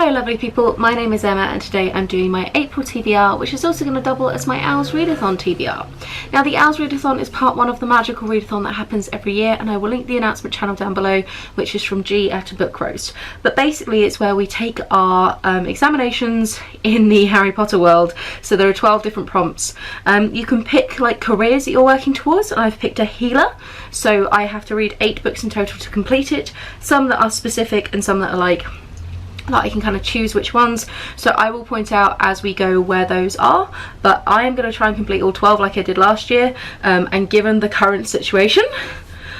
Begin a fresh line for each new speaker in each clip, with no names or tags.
Hello lovely people, my name is Emma and today I'm doing my April TBR, which is also going to double as my Owls Readathon TBR. Now the Owls Readathon is part one of the magical readathon that happens every year, and I will link the announcement channel down below, which is from G at a Book Roast. But basically it's where we take our examinations in the Harry Potter world. So there are 12 different prompts. You can pick like careers that you're working towards, and I've picked a healer. So I have to read 8 books in total to complete it. Some that are specific and some that are like that I can kind of choose which ones, so I will point out as we go where those are, but I am going to try and complete all 12 like I did last year, and given the current situation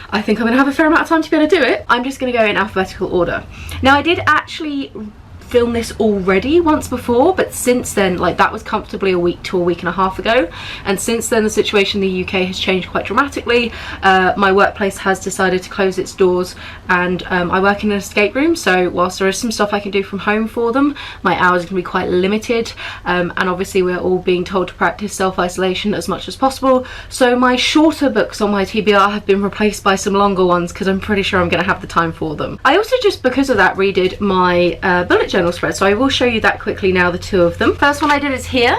I think I'm going to have a fair amount of time to be able to do it. I'm just going to go in alphabetical order. Now I did actually film this already once before, but since then, like, that was comfortably a week to a week and a half ago, and since then the situation in the UK has changed quite dramatically. My workplace has decided to close its doors, and I work in an escape room, so whilst there is some stuff I can do from home for them, my hours can be quite limited, and obviously we're all being told to practice self-isolation as much as possible, so my shorter books on my TBR have been replaced by some longer ones because I'm pretty sure I'm going to have the time for them. I also just, because of that, redid my bullet journal spread, so I will show you that quickly now, the 2 of them. First one I did is here,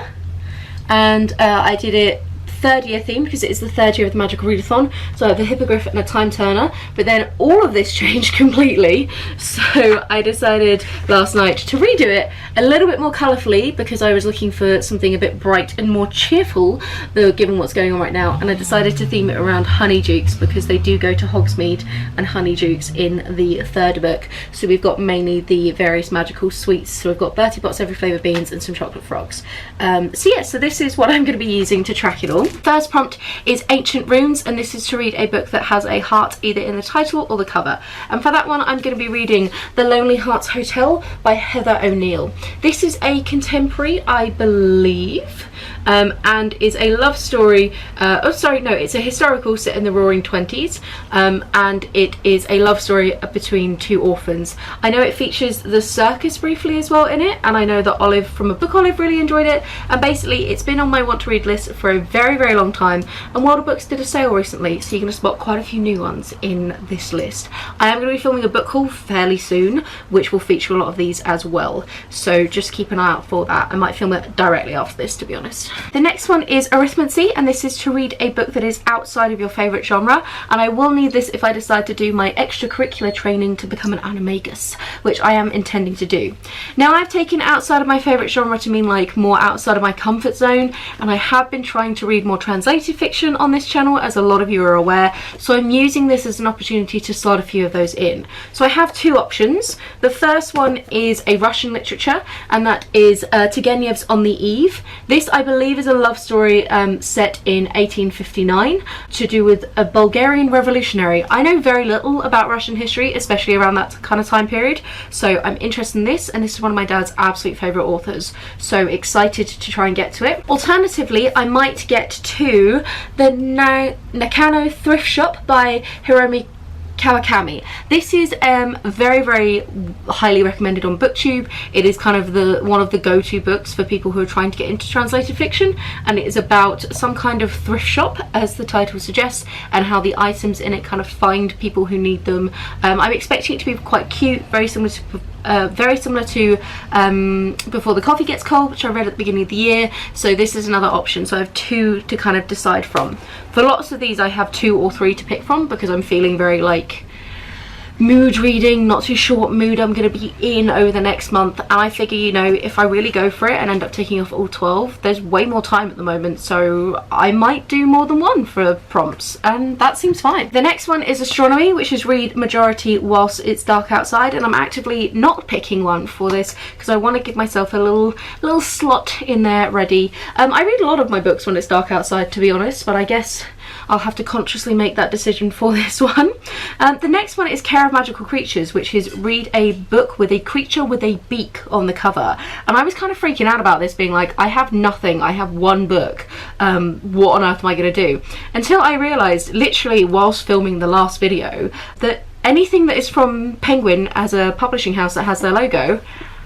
and I did it 3rd year theme because it is the 3rd year of the Magical Readathon, so I have a hippogriff and a time turner, but then all of this changed completely, so I decided last night to redo it a little bit more colourfully because I was looking for something a bit bright and more cheerful given what's going on right now, and I decided to theme it around honeydukes because they do go to Hogsmeade and honeydukes in the 3rd book. So we've got mainly the various magical sweets, so we've got Bertie Bott's every flavour beans and some chocolate frogs. So yeah, so this is what I'm going to be using to track it all. First prompt is Ancient Runes, and this is to read a book that has a heart either in the title or the cover, and for that one I'm going to be reading The Lonely Hearts Hotel by Heather O'Neill. This is a contemporary, I believe, and is a love story, it's a historical set in the Roaring 20s, and it is a love story between 2 orphans. I know it features the circus briefly as well in it, and I know that Olive from A Book Olive really enjoyed it, and basically it's been on my want to read list for a very long time, and World of Books did a sale recently, so you're going to spot quite a few new ones in this list. I am going to be filming a book haul fairly soon, which will feature a lot of these as well, so just keep an eye out for that. I might film it directly after this, to be honest. The next one is Arithmancy, and this is to read a book that is outside of your favourite genre, and I will need this if I decide to do my extracurricular training to become an animagus, which I am intending to do. Now I've taken outside of my favourite genre to mean like more outside of my comfort zone, and I have been trying to read more translated fiction on this channel, as a lot of you are aware, so I'm using this as an opportunity to slot a few of those in. So I have 2 options. The first one is a Russian literature, and that is Turgenev's On the Eve. This I believe is a love story set in 1859 to do with a Bulgarian revolutionary. I know very little about Russian history, especially around that kind of time period, so I'm interested in this, and this is one of my dad's absolute favourite authors, so excited to try and get to it. Alternatively, I might get to the Nakano Thrift Shop by Hiromi Kawakami. This is very highly recommended on BookTube. It is kind of one of the go-to books for people who are trying to get into translated fiction, and it is about some kind of thrift shop, as the title suggests, and how the items in it kind of find people who need them. I'm expecting it to be quite cute, very similar to Before the Coffee Gets Cold, which I read at the beginning of the year, so this is another option. So I have 2 to kind of decide from. For lots of these I have 2 or 3 to pick from because I'm feeling very like mood reading, not too sure what mood I'm going to be in over the next month, and I figure, you know, if I really go for it and end up taking off all 12, there's way more time at the moment, so I might do more than 1 for prompts, and that seems fine. The next one is Astronomy, which is read majority whilst it's dark outside, and I'm actively not picking one for this because I want to give myself a little slot in there ready. I read a lot of my books when it's dark outside, to be honest, but I guess I'll have to consciously make that decision for this one. The next one is Care of Magical Creatures, which is read a book with a creature with a beak on the cover, and I was kind of freaking out about this, being like, I have nothing, I have 1 book, what on earth am I going to do? Until I realised, literally whilst filming the last video, that anything that is from Penguin as a publishing house that has their logo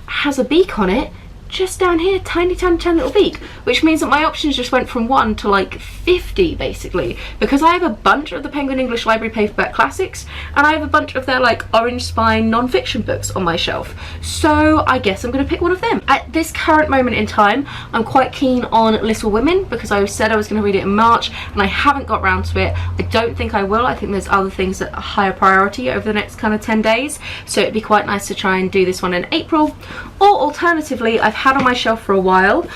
has a beak on it just down here, tiny little beak, which means that my options just went from 1 to like 50 basically, because I have a bunch of the Penguin English Library paperback classics and I have a bunch of their like orange spine non-fiction books on my shelf, so I guess I'm going to pick one of them. At this current moment in time, I'm quite keen on Little Women because I said I was going to read it in March and I haven't got round to it. I don't think I will. I think there's other things that are higher priority over the next kind of 10 days, so it'd be quite nice to try and do this one in April. Or alternatively, I've had on my shelf for a while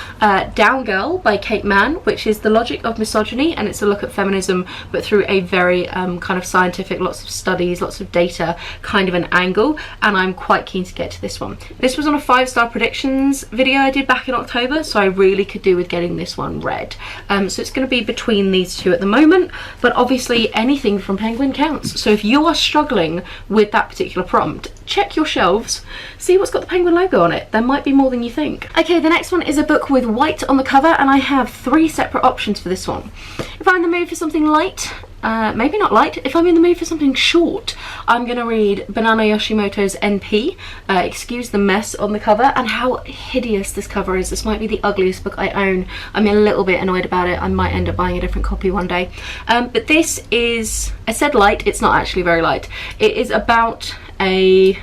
Down Girl by Kate Manne, which is the logic of misogyny, and it's a look at feminism but through a very kind of scientific, lots of studies, lots of data kind of an angle, and I'm quite keen to get to this one. This was on a 5-star predictions video I did back in October, so I really could do with getting this one read. So it's going to be between these two at the moment, but obviously anything from Penguin counts. So if you are struggling with that particular prompt, check your shelves, see what's got the Penguin logo on it. There might be more than you think. Okay, the next one is a book with white on the cover, and I have 3 separate options for this one. If I'm in the mood for something light, maybe not light, if I'm in the mood for something short, I'm going to read Banana Yoshimoto's NP. Excuse the mess on the cover and how hideous this cover is. This might be the ugliest book I own. I'm a little bit annoyed about it. I might end up buying a different copy one day. But this is, I said light, it's not actually very light. It is about a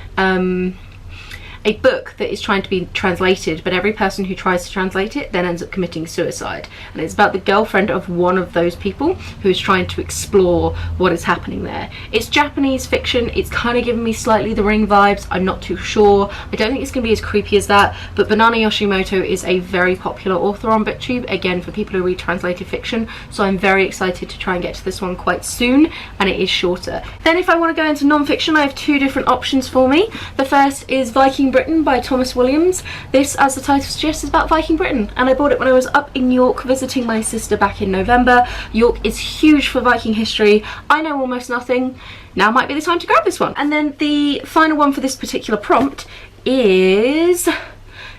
book that is trying to be translated, but every person who tries to translate it then ends up committing suicide, and it's about the girlfriend of one of those people who is trying to explore what is happening there. It's Japanese fiction. It's kind of giving me slightly The Ring vibes. I'm not too sure. I don't think it's going to be as creepy as that, but Banana Yoshimoto is a very popular author on BookTube, again for people who read translated fiction, so I'm very excited to try and get to this one quite soon, and it is shorter. Then if I want to go into non-fiction, I have 2 different options for me. The first is Viking Britain by Thomas Williams. This, as the title suggests, is about Viking Britain, and I bought it when I was up in York visiting my sister back in November. York is huge for Viking history. I know almost nothing. Now might be the time to grab this one. And then the final one for this particular prompt is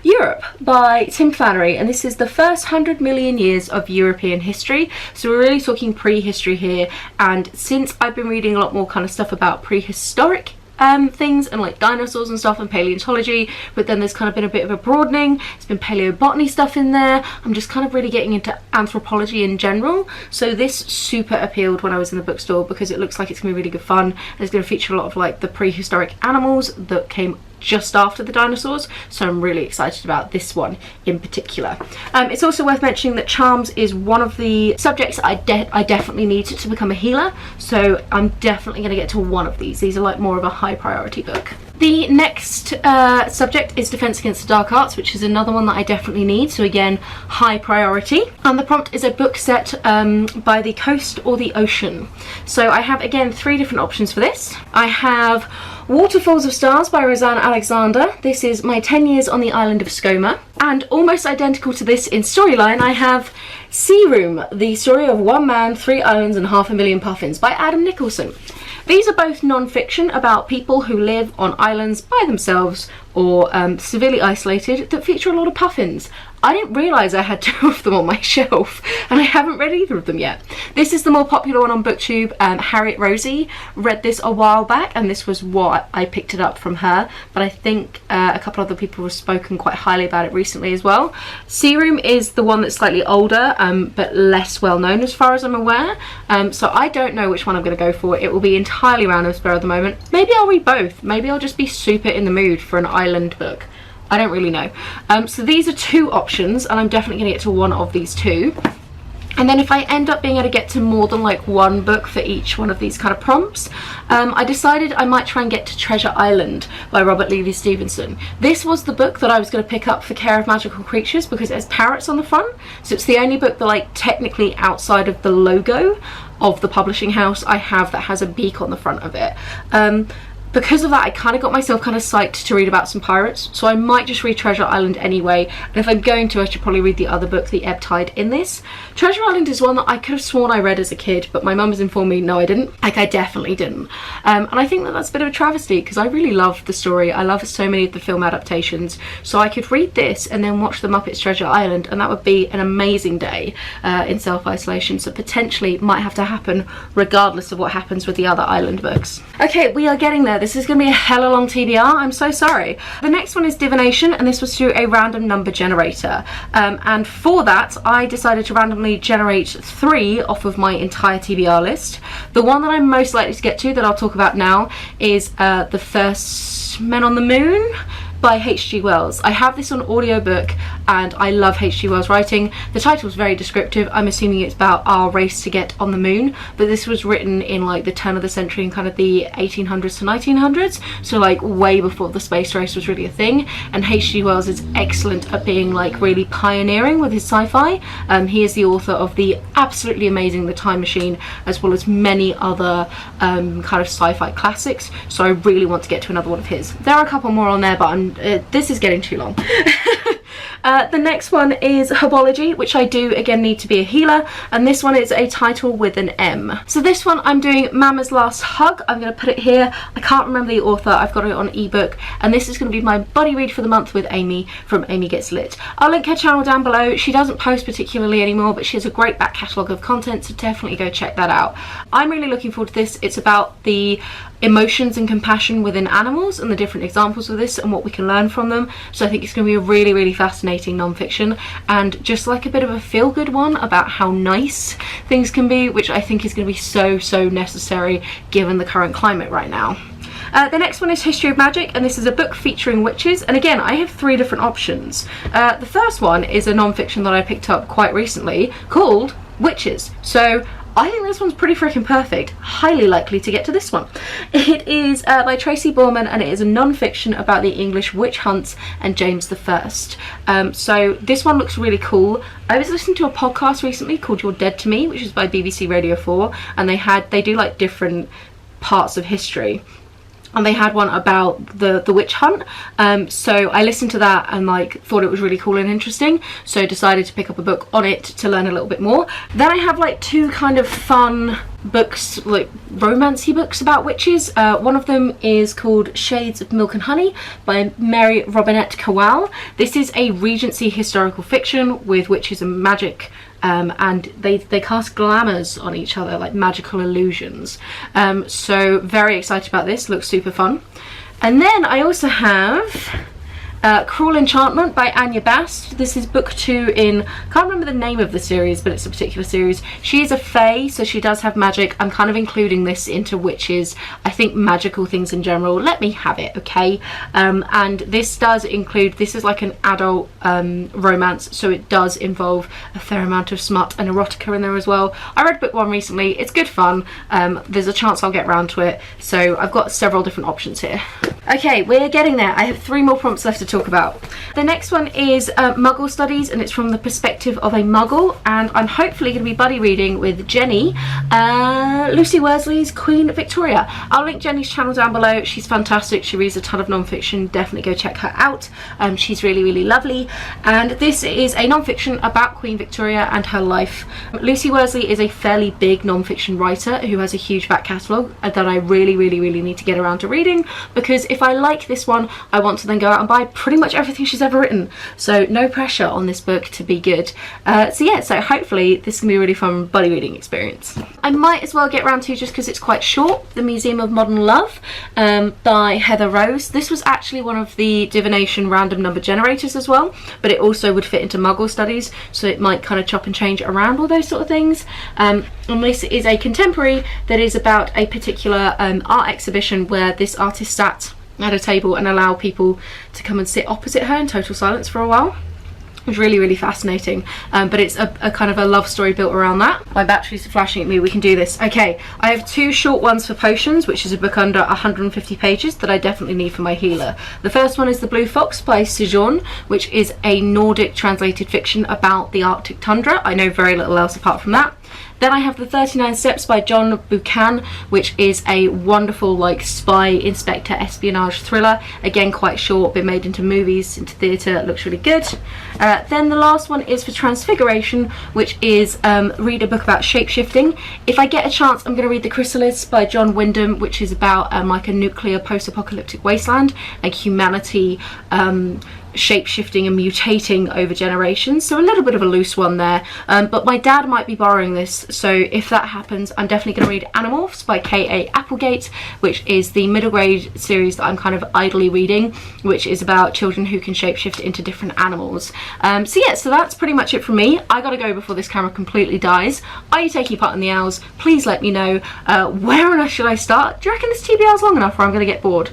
Europe by Tim Flannery, and this is the first 100 million years of European history. So we're really talking prehistory here, and since I've been reading a lot more kind of stuff about prehistoric things and like dinosaurs and stuff and paleontology, but then there's kind of been a bit of a broadening. There's been paleobotany stuff in there. I'm just kind of really getting into anthropology in general, so this super appealed when I was in the bookstore because it looks like it's gonna be really good fun. It's gonna feature a lot of like the prehistoric animals that came just after the dinosaurs, so I'm really excited about this one in particular. It's also worth mentioning that charms is one of the subjects I definitely need to become a healer, so I'm definitely going to get to one of these. These are like more of a high priority book. The next subject is Defense Against the Dark Arts, which is another one that I definitely need, so again, high priority. And the prompt is a book set by the coast or the ocean. So I have, again, 3 different options for this. I have Waterfalls of Stars by Rosanne Alexander. This is my 10 years on the island of Skoma. And almost identical to this in storyline, I have Sea Room, the story of 1 man, 3 islands and 500,000 puffins by Adam Nicolson. These are both non-fiction about people who live on islands by themselves or severely isolated that feature a lot of puffins. I didn't realise I had 2 of them on my shelf, and I haven't read either of them yet. This is the more popular one on BookTube. Harriet Rosie read this a while back, and this was what I picked it up from her, but I think a couple other people have spoken quite highly about it recently as well. Sea Room is the one that's slightly older, but less well known as far as I'm aware, so I don't know which one I'm going to go for. It will be entirely random spur of the moment. Maybe I'll read both. Maybe I'll just be super in the mood for an island book. I don't really know. So these are 2 options, and I'm definitely going to get to one of these 2. And then if I end up being able to get to more than like 1 book for each one of these kind of prompts, I decided I might try and get to Treasure Island by Robert Louis Stevenson. This was the book that I was going to pick up for Care of Magical Creatures because it has parrots on the front, so it's the only book that, like, technically outside of the logo of the publishing house I have that has a beak on the front of it. Because of that, I kind of got myself kind of psyched to read about some pirates, so I might just read Treasure Island anyway, and if I'm going to, I should probably read the other book, The Ebb Tide, in this. Treasure Island is one that I could have sworn I read as a kid, but my mum has informed me, no I didn't. Like, I definitely didn't. And I think that that's a bit of a travesty, because I really loved the story. I love so many of the film adaptations, so I could read this and then watch The Muppets Treasure Island, and that would be an amazing day in self-isolation, so potentially might have to happen regardless of what happens with the other island books. Okay, we are getting there. This is going to be a hella long TBR, I'm so sorry. The next one is Divination, and this was through a random number generator. And for that, I decided to randomly generate 3 off of my entire TBR list. The one that I'm most likely to get to, that I'll talk about now, is The First Men on the Moon by H.G. Wells. I have this on audiobook and I love H.G. Wells writing. The title is very descriptive. I'm assuming it's about our race to get on the moon, but this was written in like the turn of the century in kind of the 1800s to 1900s, so like way before the space race was really a thing. And H.G. Wells is excellent at being like really pioneering with his sci-fi. He is the author of the absolutely amazing The Time Machine, as well as many other kind of sci-fi classics, so I really want to get to another one of his. There are a couple more on there, but this is getting too long. The next one is Herbology, which I do again need to be a healer, and this one is a title with an M. So this one I'm doing Mama's Last Hug. I'm going to put it here. I can't remember the author. I've got it on ebook, and this is going to be my buddy read for the month with Amy from Amy Gets Lit. I'll link her channel down below. She doesn't post particularly anymore, but she has a great back catalogue of content, so definitely go check that out. I'm really looking forward to this. It's about the emotions and compassion within animals and the different examples of this and what we can learn from them. So I think it's going to be a really, really fascinating non-fiction, and just like a bit of a feel-good one about how nice things can be, which I think is going to be so necessary given the current climate right now. The next one is History of Magic, and this is a book featuring witches, and again I have 3 different options. The first one is a non-fiction that I picked up quite recently called Witches, so I think this one's pretty freaking perfect. Highly likely to get to this one. It is by Tracy, Borman, and it is a non-fiction about the English witch hunts and James I. So this one looks really cool. I was listening to a podcast recently called You're Dead to Me, which is by BBC Radio 4, and they do like different parts of history. And they had one about the witch hunt, so I listened to that and like thought it was really cool and interesting, so decided to pick up a book on it to learn a little bit more. Then I have like 2 kind of fun books, like romancy books about witches. One of them is called Shades of Milk and Honey by Mary Robinette Kowal. This is a Regency historical fiction with witches and magic, and they cast glamours on each other, like magical illusions. So very excited about this. Looks super fun. And then I also have Cruel Enchantment by Anya Bast. This is book 2 in, can't remember the name of the series, but it's a particular series. She is a fae, so she does have magic. I'm kind of including this into witches. I think magical things in general. Let me have it, okay? And this does include, this is like an adult romance, so it does involve a fair amount of smut and erotica in there as well. I read book 1 recently. It's good fun. There's a chance I'll get round to it, so I've got several different options here. Okay, we're getting there. I have 3 more prompts left to talk about. The next one is Muggle Studies, and it's from the perspective of a Muggle, and I'm hopefully going to be buddy reading with Jenny, Lucy Worsley's Queen Victoria. I'll link Jenny's channel down below. She's fantastic. She reads a ton of non-fiction. Definitely go check her out. She's really lovely, and this is a non-fiction about Queen Victoria and her life. Lucy Worsley is a fairly big non-fiction writer who has a huge back catalogue that I really need to get around to reading, because if I like this one, I want to then go out and buy pretty much everything she's ever written. So no pressure on this book to be good. So hopefully this can be a really fun buddy reading experience. I might as well get around to, just because it's quite short, The Museum of Modern Love by Heather Rose. This was actually one of the Divination random number generators as well, but it also would fit into Muggle Studies, so it might kind of chop and change around all those sort of things. And this is a contemporary that is about a particular art exhibition where this artist sat at a table and allow people to come and sit opposite her in total silence for a while. It was really fascinating, but it's a kind of a love story built around that. My batteries are flashing at me. We can do this. Okay, I have 2 short ones for Potions, which is a book under 150 pages that I definitely need for my healer. The first one is The Blue Fox by Sjorn, which is a Nordic translated fiction about the Arctic tundra. I know very little else apart from that. Then I have The 39 Steps by John Buchan, which is a wonderful like spy inspector espionage thriller. Again, quite short, been made into movies, into theatre, looks really good. Then the last one is for Transfiguration, which is read a book about shape-shifting. If I get a chance, I'm going to read The Chrysalids by John Wyndham, which is about like a nuclear post-apocalyptic wasteland, like humanity shape-shifting and mutating over generations, so a little bit of a loose one there, but my dad might be borrowing this, so if that happens I'm definitely going to read Animorphs by A Applegate, which is the middle grade series that I'm kind of idly reading, which is about children who can shapeshift into different animals. So yeah, so that's pretty much it from me. I gotta go before this camera completely dies. Are you taking part in the owls? Please let me know. Where on earth should I start? Do you reckon this TBR is long enough or I'm gonna get bored?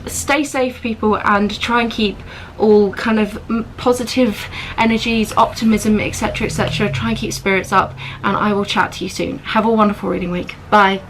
Stay safe, people, and try and keep all kind of positive energies, optimism, etc, etc. Try and keep spirits up, and I will chat to you soon. Have a wonderful reading week. Bye.